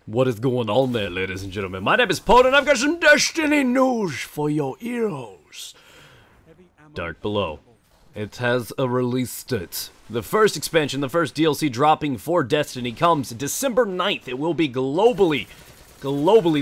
What is going on there, ladies and gentlemen? My name is Paul, and I've got some Destiny news for your ears. Dark Below. It has a release date. The first expansion, the first DLC dropping for Destiny comes December 9th. It will be globally,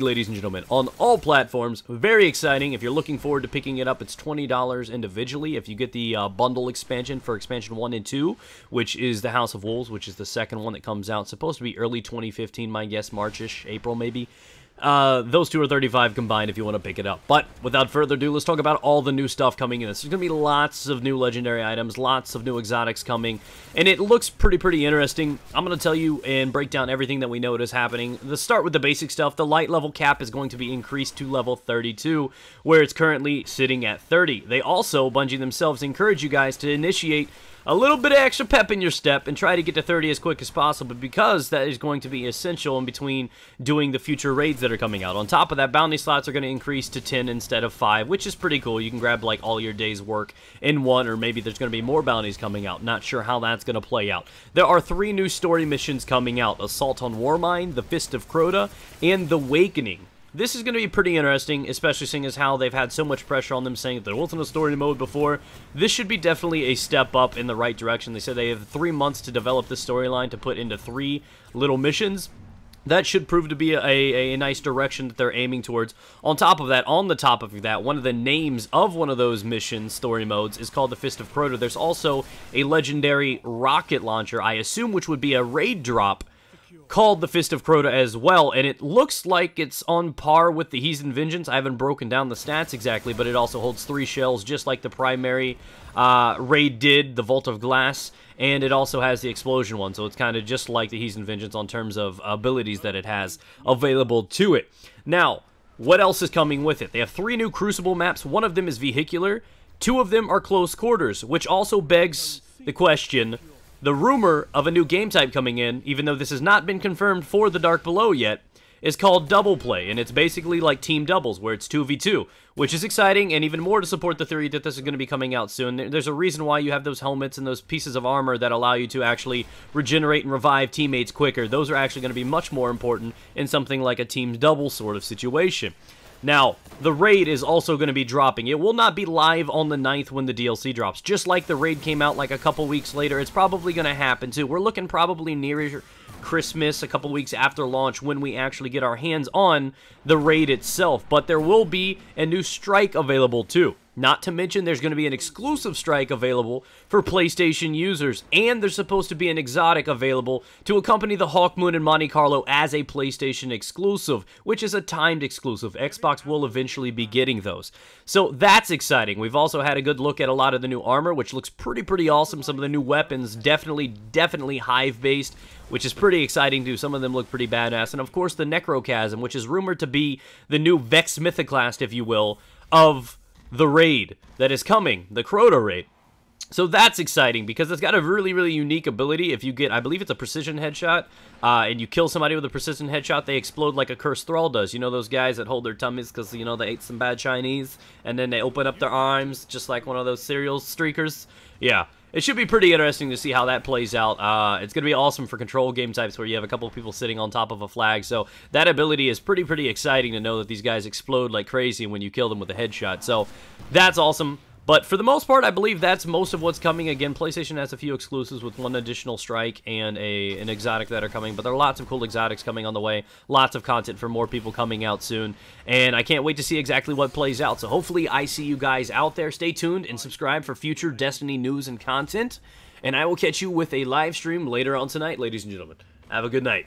ladies and gentlemen, on all platforms. Very exciting. If you're looking forward to picking it up, it's $20 individually. If you get the bundle expansion for expansion 1 and 2, which is the House of Wolves, which is the second one that comes out, supposed to be early 2015, my guess, March-ish, April maybe. Those two are $35 combined if you want to pick it up. But without further ado, let's talk about all the new stuff coming in. There's going to be lots of new legendary items, lots of new exotics coming, and it looks pretty interesting. I'm going to tell you and break down everything that we know is happening. Let's start with the basic stuff. The light level cap is going to be increased to level 32, where it's currently sitting at 30. They also, Bungie themselves, encourage you guys to initiate a little bit of extra pep in your step and try to get to 30 as quick as possible, because that is going to be essential in between doing the future raids that are coming out. On top of that, bounty slots are going to increase to 10 instead of 5, which is pretty cool. You can grab like all your day's work in one, or maybe there's going to be more bounties coming out. Not sure how that's going to play out. There are 3 new story missions coming out: Assault on Warmind, the Fist of Crota, and the Awakening. This is going to be pretty interesting, especially seeing as how they've had so much pressure on them saying that there wasn't a story mode before. This should be definitely a step up in the right direction. They said they have 3 months to develop the storyline to put into 3 little missions. That should prove to be a nice direction that they're aiming towards. On top of that, one of the names of one of those mission story modes is called the Fist of Crota. There's also a legendary rocket launcher, I assume, which would be a raid drop, called the Fist of Crota as well, and it looks like it's on par with the Heathen Vengeance. I haven't broken down the stats exactly, but it also holds 3 shells, just like the primary raid did, the Vault of Glass, and it also has the explosion one, so it's kind of just like the Heathen Vengeance on terms of abilities that it has available to it. Now, what else is coming with it? They have 3 new Crucible maps. 1 of them is vehicular, 2 of them are close quarters, which also begs the question, the rumor of a new game type coming in, even though this has not been confirmed for the Dark Below yet, is called Double Play, and it's basically like team doubles, where it's 2v2, which is exciting, and even more to support the theory that this is going to be coming out soon. There's a reason why you have those helmets and those pieces of armor that allow you to actually regenerate and revive teammates quicker. Those are actually going to be much more important in something like a team double sort of situation. Now, the raid is also going to be dropping. It will not be live on the 9th when the DLC drops. Just like the raid came out like a couple weeks later, it's probably going to happen too. We're looking probably near Christmas, a couple weeks after launch, when we actually get our hands on the raid itself. But there will be a new strike available too. Not to mention, there's going to be an exclusive strike available for PlayStation users, and there's supposed to be an exotic available to accompany the Hawk Moon and Monte Carlo as a PlayStation exclusive, which is a timed exclusive. Xbox will eventually be getting those. So that's exciting. We've also had a good look at a lot of the new armor, which looks pretty awesome. Some of the new weapons, definitely hive-based, which is pretty exciting too. Some of them look pretty badass. And of course, the Necrochasm, which is rumored to be the new Vex Mythoclast, if you will, of the raid that is coming, the Crota raid. So that's exciting, because it's got a really unique ability. If you get, I believe it's a precision headshot, and you kill somebody with a precision headshot, they explode like a cursed thrall does. You know those guys that hold their tummies because, you know, they ate some bad Chinese, and then they open up their arms just like one of those serial streakers? Yeah. It should be pretty interesting to see how that plays out. It's going to be awesome for control game types where you have a couple of people sitting on top of a flag. So that ability is pretty exciting to know that these guys explode like crazy when you kill them with a headshot. So that's awesome. But for the most part, I believe that's most of what's coming. Again, PlayStation has a few exclusives with 1 additional strike and an exotic that are coming. But there are lots of cool exotics coming on the way. Lots of content for more people coming out soon. And I can't wait to see exactly what plays out. So hopefully I see you guys out there. Stay tuned and subscribe for future Destiny news and content. And I will catch you with a live stream later on tonight, ladies and gentlemen. Have a good night.